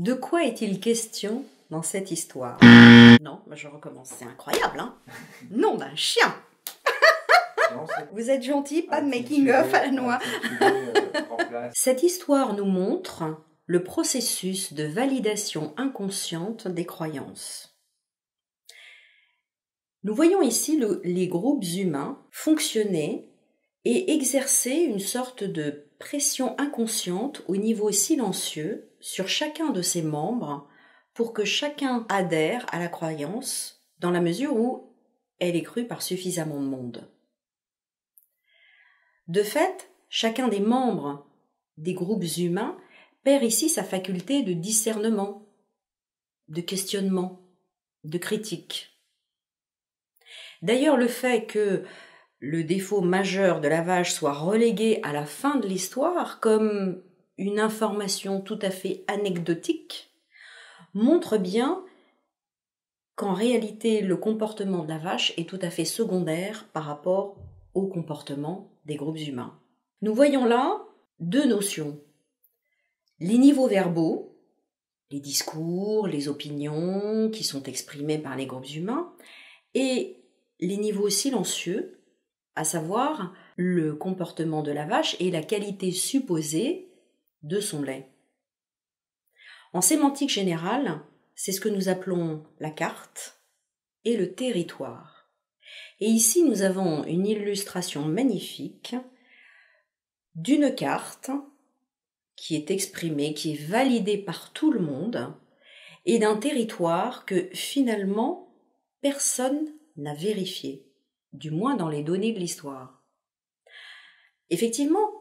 De quoi est-il question dans cette histoire? Non, je recommence, c'est incroyable, hein? Nom d'un chien! Vous êtes gentil, pas de making-of à la noix. Cette histoire nous montre le processus de validation inconsciente des croyances. Nous voyons ici les groupes humains fonctionner et exercer une sorte de pression inconsciente au niveau silencieux sur chacun de ses membres pour que chacun adhère à la croyance dans la mesure où elle est crue par suffisamment de monde. De fait, chacun des membres des groupes humains perd ici sa faculté de discernement, de questionnement, de critique. D'ailleurs, le fait que le défaut majeur de la vache soit relégué à la fin de l'histoire comme une information tout à fait anecdotique montre bien qu'en réalité le comportement de la vache est tout à fait secondaire par rapport au comportement des groupes humains. Nous voyons là deux notions. Les niveaux verbaux, les discours, les opinions qui sont exprimés par les groupes humains, et les niveaux silencieux, à savoir le comportement de la vache et la qualité supposée de son lait. En sémantique générale, c'est ce que nous appelons la carte et le territoire. Et ici, nous avons une illustration magnifique d'une carte qui est exprimée, qui est validée par tout le monde, et d'un territoire que finalement personne n'a vérifié, du moins dans les données de l'histoire. Effectivement,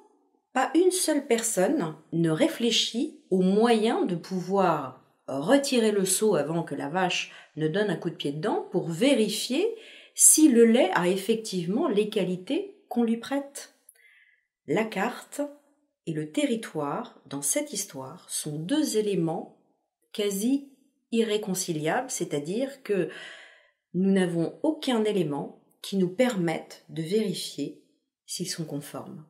pas une seule personne ne réfléchit aux moyens de pouvoir retirer le seau avant que la vache ne donne un coup de pied dedans pour vérifier si le lait a effectivement les qualités qu'on lui prête. La carte et le territoire, dans cette histoire, sont deux éléments quasi irréconciliables, c'est-à-dire que nous n'avons aucun élément qui nous permette de vérifier s'ils sont conformes.